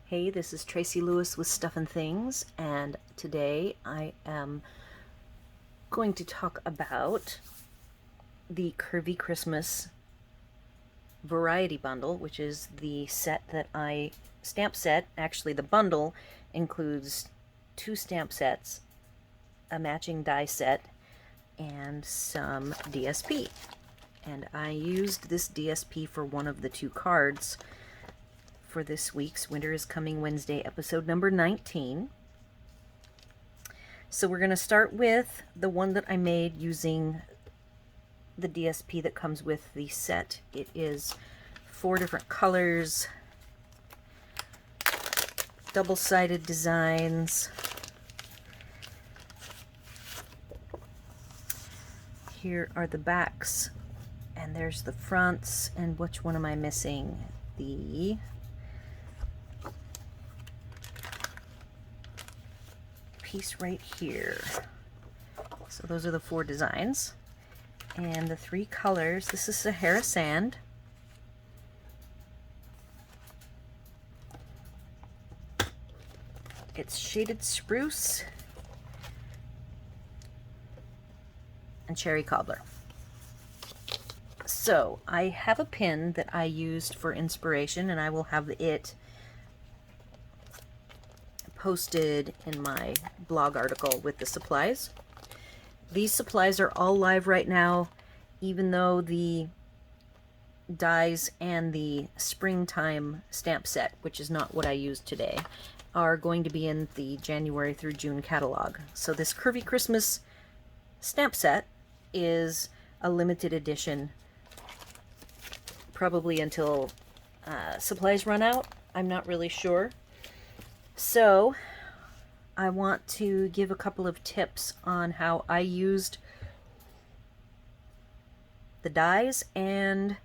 Hey, this is Tracy Lewis with Stuff and Things, and today I am going to talk about the Curvy Christmas Variety Bundle, which is the set that stamp set. Actually, the bundle includes 2 stamp sets, a matching die set, and some DSP. And I used this DSP for one of the 2 cards for this week's Winter is Coming Wednesday episode number 19. So we're going to start with the one that I made using the DSP that comes with the set. It is 4 different colors, double-sided designs. Here are the backs, and there's the fronts, and which one am I missing? The piece right here. So those are the 4 designs. And the 3 colors, this is Sahara Sand. It's Shaded Spruce and Cherry Cobbler. So I have a pin that I used for inspiration, and I will have it posted in my blog article with the supplies. These supplies are all live right now, even though the dies and the springtime stamp set, which is not what I used today, are going to be in the January through June catalog. So this Curvy Christmas stamp set is a limited edition, probably until supplies run out. I'm not really sure. So I want to give a couple of tips on how I used the dies and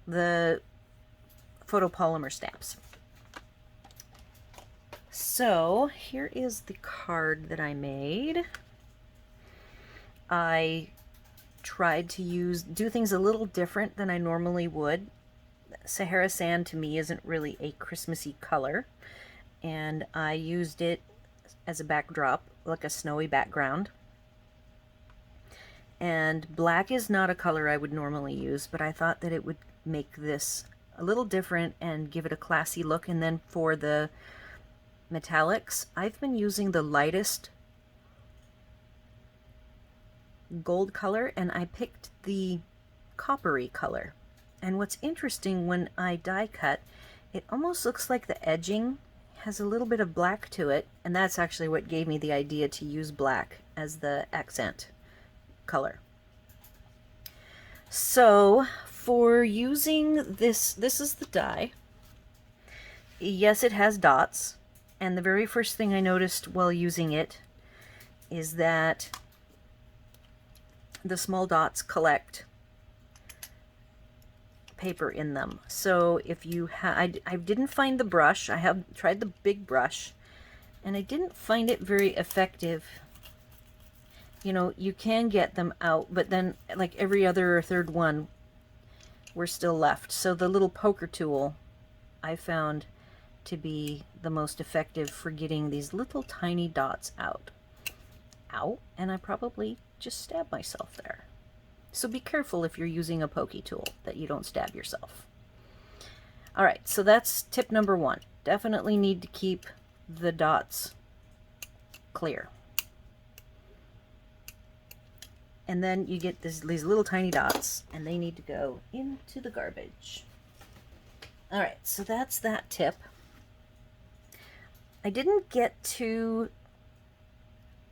the photopolymer stamps. So here is the card that I made. I tried to do things a little different than I normally would. Sahara Sand to me isn't really a Christmassy color, and I used it as a backdrop, like a snowy background. And black is not a color I would normally use, but I thought that it would make this a little different and give it a classy look. And then for the metallics, I've been using the lightest gold color, and I picked the coppery color. And what's interesting, when I die cut, it almost looks like the edging has a little bit of black to it, and that's actually what gave me the idea to use black as the accent color. So for using this is the die. Yes, it has dots, and the very first thing I noticed while using it is that the small dots collect paper in them. So if you I didn't find the brush. I have tried the big brush, and I didn't find it very effective. You know, you can get them out, but then like every other or third one were still left. So the little poker tool I found to be the most effective for getting these little tiny dots out. Ow, and I probably just stabbed myself there. So be careful if you're using a pokey tool that you don't stab yourself. Alright, so that's tip number 1. Definitely need to keep the dots clear. And then you get these little tiny dots, and they need to go into the garbage. Alright, so that's that tip. I didn't get too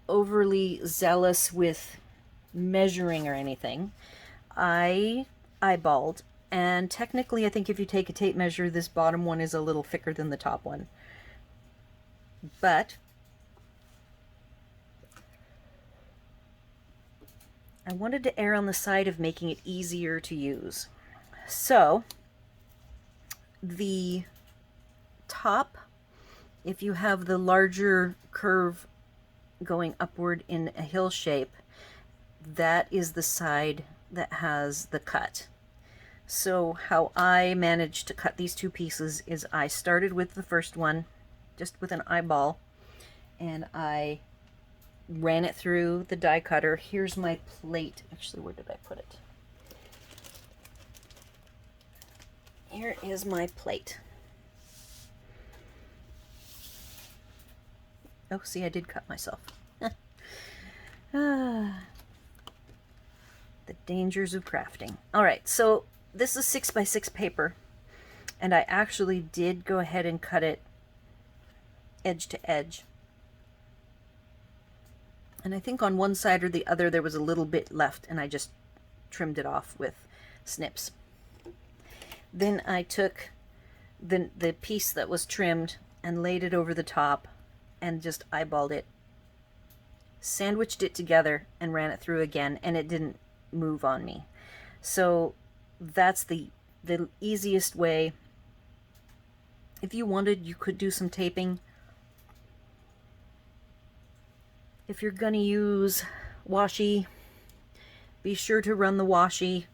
overly zealous with measuring or anything. I eyeballed, and technically I think if you take a tape measure, this bottom one is a little thicker than the top one. But I wanted to err on the side of making it easier to use. So the top, if you have the larger curve going upward in a hill shape, that is the side that has the cut. So how I managed to cut these 2 pieces is I started with the first one, just with an eyeball, and I ran it through the die cutter. Here's my plate. Actually, where did I put it? Here is my plate. Oh, see, I did cut myself. The dangers of crafting. All right, so this is 6x6 paper, and I actually did go ahead and cut it edge to edge. And I think on one side or the other there was a little bit left, and I just trimmed it off with snips. Then I took the piece that was trimmed and laid it over the top and just eyeballed it, sandwiched it together, and ran it through again, and it didn't move on me. So that's the easiest way. If you wanted, you could do some taping. If you're gonna use washi, be sure to run the washi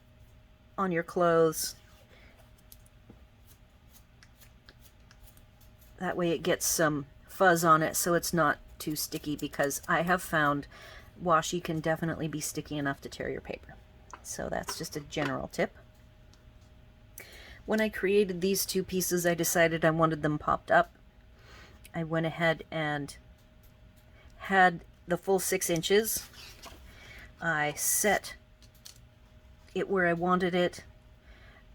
on your clothes. That way it gets some fuzz on it so it's not too sticky, because I have found washi can definitely be sticky enough to tear your paper. So that's just a general tip. When I created these two pieces, I decided I wanted them popped up. I went ahead and had the full 6 inches. I set it where I wanted it,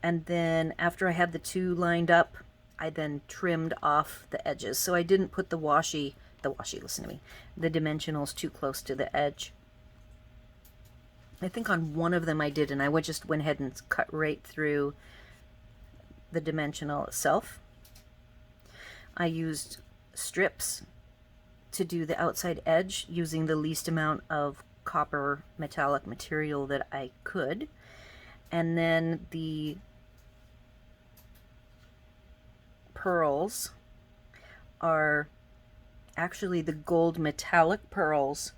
and then after I had the two lined up, I then trimmed off the edges. So I didn't put the listen to me, the dimensionals too close to the edge. I think on one of them I did, and I just went ahead and cut right through the dimensional itself. I used strips to do the outside edge using the least amount of copper metallic material that I could. And then the pearls are actually the gold metallic pearls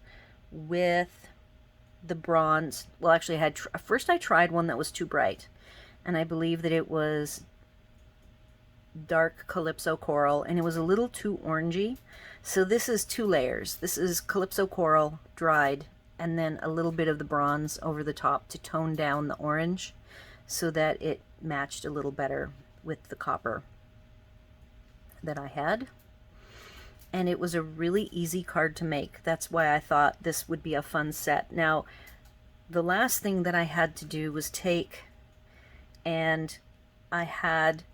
with the bronze. Well, actually, first I tried one that was too bright, and I believe that it was dark Calypso coral, and it was a little too orangey. So this is 2 layers. This is Calypso coral dried, and then a little bit of the bronze over the top to tone down the orange so that it matched a little better with the copper that I had. And it was a really easy card to make. That's why I thought this would be a fun set. Now, the last thing that I had to do was take, and I had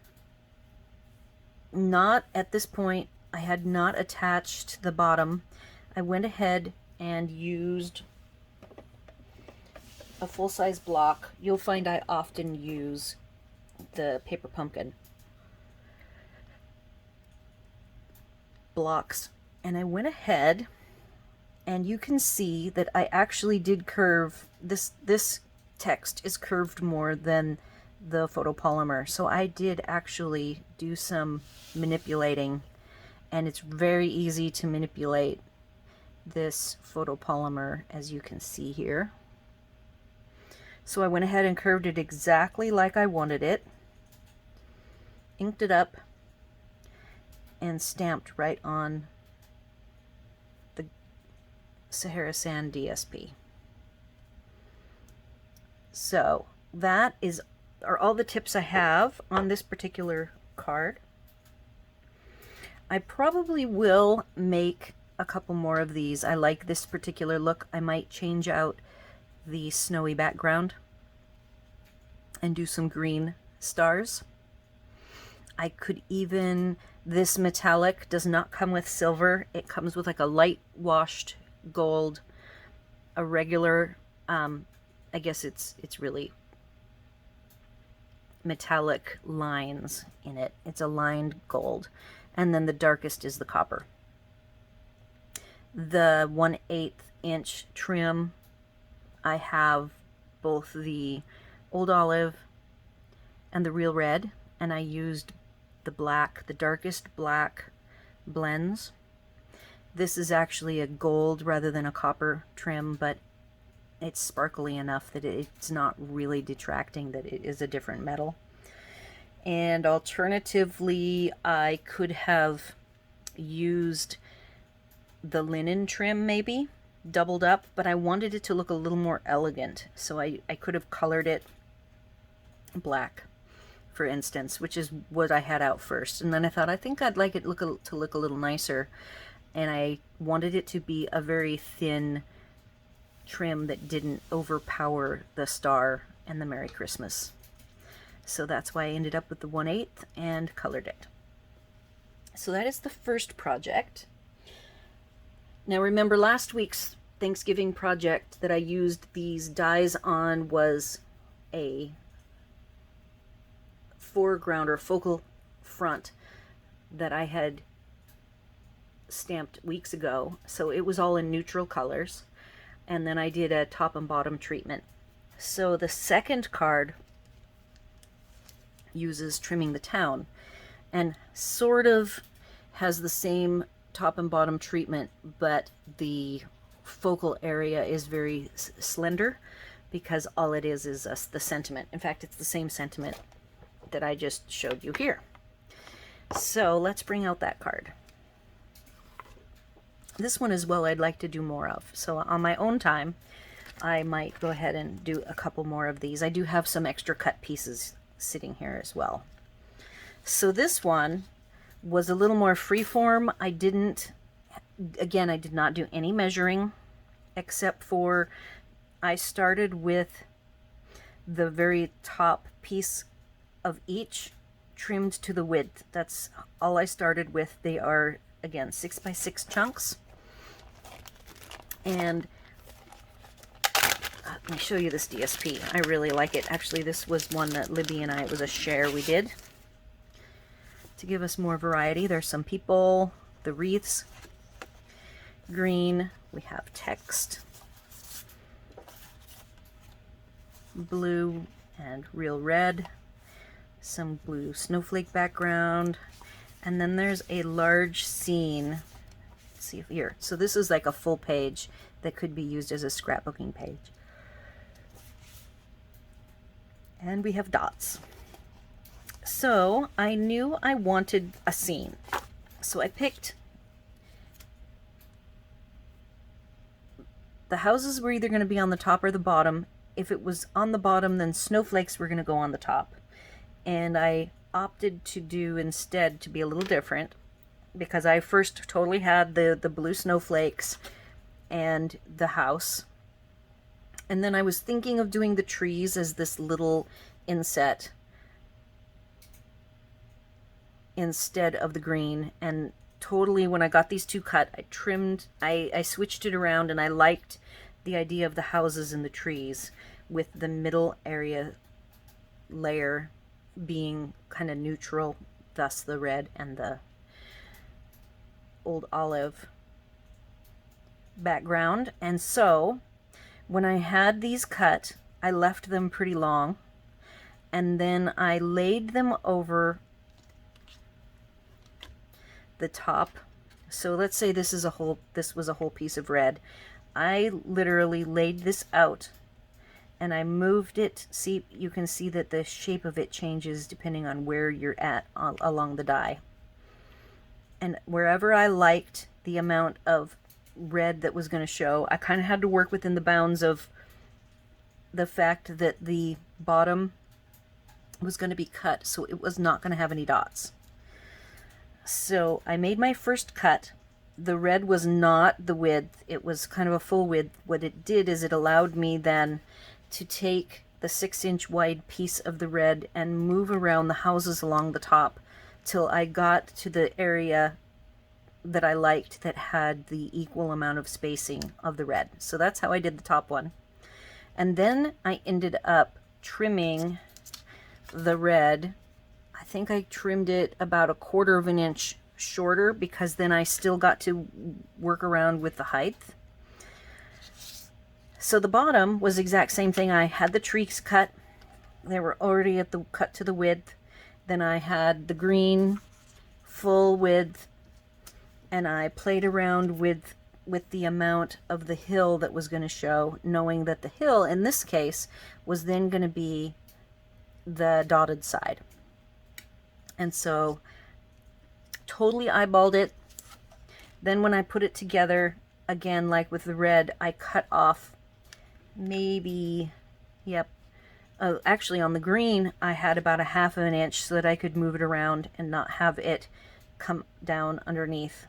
not, at this point, I had not attached the bottom. I went ahead and used a full-size block. You'll find I often use the paper pumpkin blocks, and I went ahead, and you can see that I actually did curve this text is curved more than the photopolymer, so I did actually do some manipulating, and it's very easy to manipulate this photopolymer, as you can see here. So I went ahead and curved it exactly like I wanted it, inked it up, and stamped right on the Sahara Sand DSP. So that are all the tips I have on this particular card. I probably will make a couple more of these. I like this particular look. I might change out the snowy background and do some green stars. I could even, this metallic does not come with silver. It comes with like a light washed gold, a regular, I guess it's really metallic lines in it. It's a lined gold. And then the darkest is the copper. The 1/8 inch trim, I have both the Old Olive and the Real Red, and I used the black, the darkest black blends. This is actually a gold rather than a copper trim, but it's sparkly enough that it's not really detracting that it is a different metal. And alternatively, I could have used the linen trim maybe, doubled up, but I wanted it to look a little more elegant. So I could have colored it black, for instance, which is what I had out first. And then I thought, I think I'd like it to look a little nicer. And I wanted it to be a very thin trim that didn't overpower the star and the Merry Christmas. So that's why I ended up with the 1/8 and colored it. So that is the first project. Now remember, last week's Thanksgiving project that I used these dies on was a foreground or focal front that I had stamped weeks ago. So it was all in neutral colors. And then I did a top and bottom treatment. So the second card uses Trimming the Town and sort of has the same top and bottom treatment, but the focal area is very slender because all it is the sentiment. In fact, it's the same sentiment that I just showed you here. So let's bring out that card. This one as well I'd like to do more of. So on my own time, I might go ahead and do a couple more of these. I do have some extra cut pieces sitting here as well. So this one was a little more freeform. I did not do any measuring, except for I started with the very top piece of each trimmed to the width. That's all I started with. They are, again, 6x6 chunks. And let me show you this DSP. I really like it. Actually, this was one that Libby and I, it was a share we did to give us more variety. There's some people, the wreaths, green, we have text, blue and real red, some blue snowflake background, and then there's a large scene. Let's see if here. So this is like a full page that could be used as a scrapbooking page. And we have dots. So I knew I wanted a scene. So I picked, the houses were either going to be on the top or the bottom. If it was on the bottom, then snowflakes were going to go on the top. And I opted to do instead to be a little different, because I first totally had the blue snowflakes and the house. And then I was thinking of doing the trees as this little inset instead of the green. And totally, when I got these two cut, I switched it around, and I liked the idea of the houses and the trees with the middle area layer being kind of neutral, thus the red and the old olive background. And so when I had these cut, I left them pretty long, and then I laid them over the top. So let's say this was a whole piece of red. I literally laid this out and I moved it. See, you can see that the shape of it changes depending on where you're at along the die. And wherever I liked the amount of red that was going to show, I kind of had to work within the bounds of the fact that the bottom was going to be cut, so it was not going to have any dots. So I made my first cut. The red was not the width, it was kind of a full width. What it did is it allowed me then to take the 6-inch wide piece of the red and move around the houses along the top till I got to the area that I liked that had the equal amount of spacing of the red. So that's how I did the top one. And then I ended up trimming the red. I think I trimmed it about 1/4 of an inch shorter, because then I still got to work around with the height. So the bottom was the exact same thing. I had the trees cut. They were already at the cut to the width. Then I had the green full width, and I played around with the amount of the hill that was going to show, knowing that the hill in this case was then going to be the dotted side. And so totally eyeballed it. Then when I put it together, again, like with the red, I cut off maybe, yep, actually on the green, I had about a half of an inch so that I could move it around and not have it come down underneath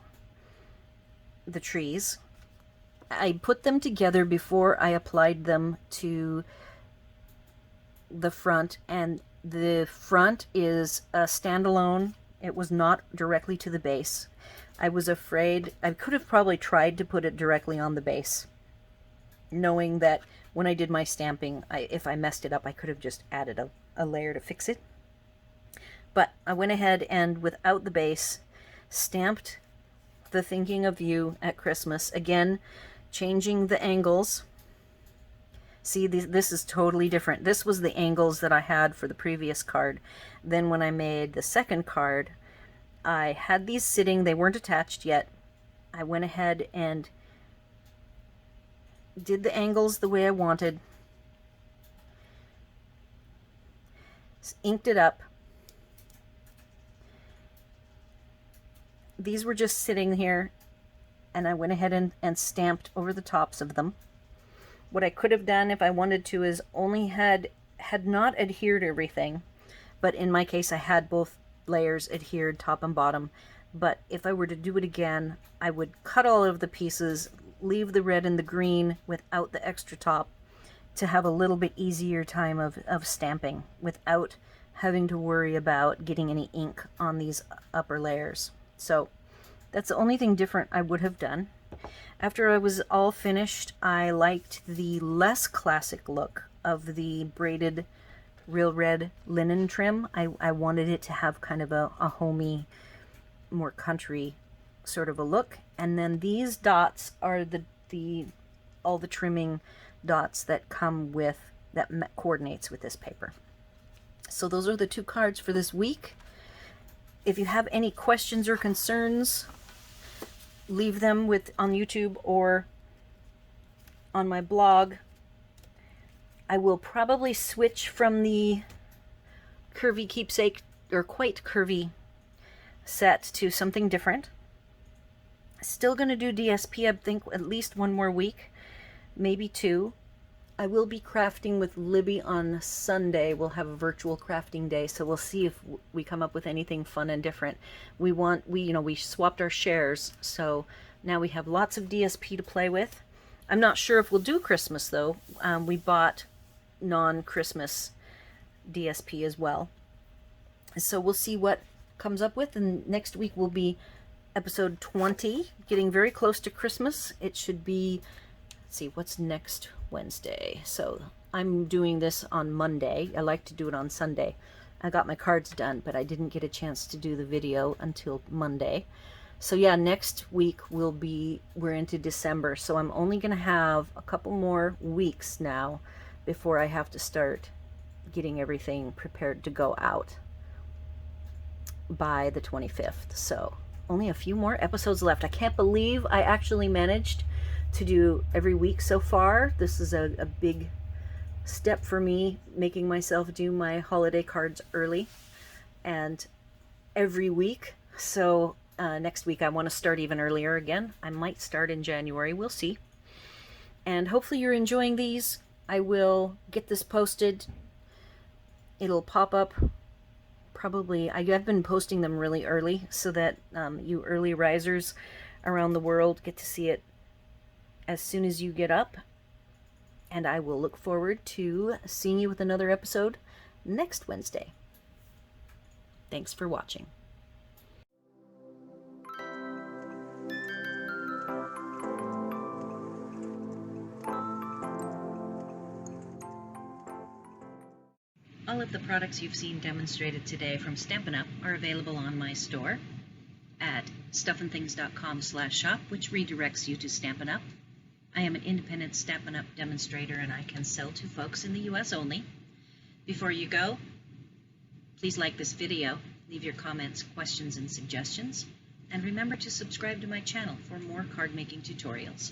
the trees. I put them together before I applied them to the front, and the front is a standalone. It was not directly to the base. I was afraid, I could have probably tried to put it directly on the base, knowing that when I did my stamping, if I messed it up, I could have just added a layer to fix it. But I went ahead and, without the base, stamped the Thinking of You at Christmas. Again, changing the angles. See, this is totally different. This was the angles that I had for the previous card. Then when I made the second card, I had these sitting. They weren't attached yet. I went ahead and did the angles the way I wanted. Inked it up. These were just sitting here, and I went ahead and stamped over the tops of them. What I could have done if I wanted to is only had not adhered everything, but in my case I had both layers adhered, top and bottom. But if I were to do it again, I would cut all of the pieces, leave the red and the green without the extra top, to have a little bit easier time of stamping without having to worry about getting any ink on these upper layers. So that's the only thing different I would have done. After I was all finished, I liked the less classic look of the braided real red linen trim. I wanted it to have kind of a homey, more country sort of a look. And then these dots are all the trimming dots that come with, that coordinates with this paper. So those are the two cards for this week. If you have any questions or concerns, leave them on YouTube or on my blog. I will probably switch from the Curvy Keepsake, or Quite Curvy set, to something different. Still going to do DSP, I think, at least one more week, maybe two. I will be crafting with Libby on Sunday. We'll have a virtual crafting day, so we'll see if we come up with anything fun and different. We swapped our shares, so now we have lots of DSP to play with. I'm not sure if we'll do Christmas though. We bought non-Christmas DSP as well, so we'll see what comes up with. And next week will be episode 20, getting very close to Christmas. It should be, let's see, what's next Wednesday? So I'm doing this on Monday. I like to do it on Sunday. I got my cards done, but I didn't get a chance to do the video until Monday. So yeah, next week we're into December, so I'm only gonna have a couple more weeks now before I have to start getting everything prepared to go out by the 25th. So only a few more episodes left. I can't believe I actually managed to do every week so far. This is a big step for me, making myself do my holiday cards early and every week. So next week I want to start even earlier again. I might start in January, we'll see. And hopefully you're enjoying these. I will get this posted. It'll pop up probably, I've been posting them really early so that you early risers around the world get to see it as soon as you get up. And I will look forward to seeing you with another episode next Wednesday. Thanks for watching. All of the products you've seen demonstrated today from Stampin' Up! Are available on my store at stuffandthings.com/shop, which redirects you to Stampin' Up! I am an independent Stampin' Up! Demonstrator, and I can sell to folks in the U.S. only. Before you go, please like this video, leave your comments, questions, and suggestions, and remember to subscribe to my channel for more card making tutorials.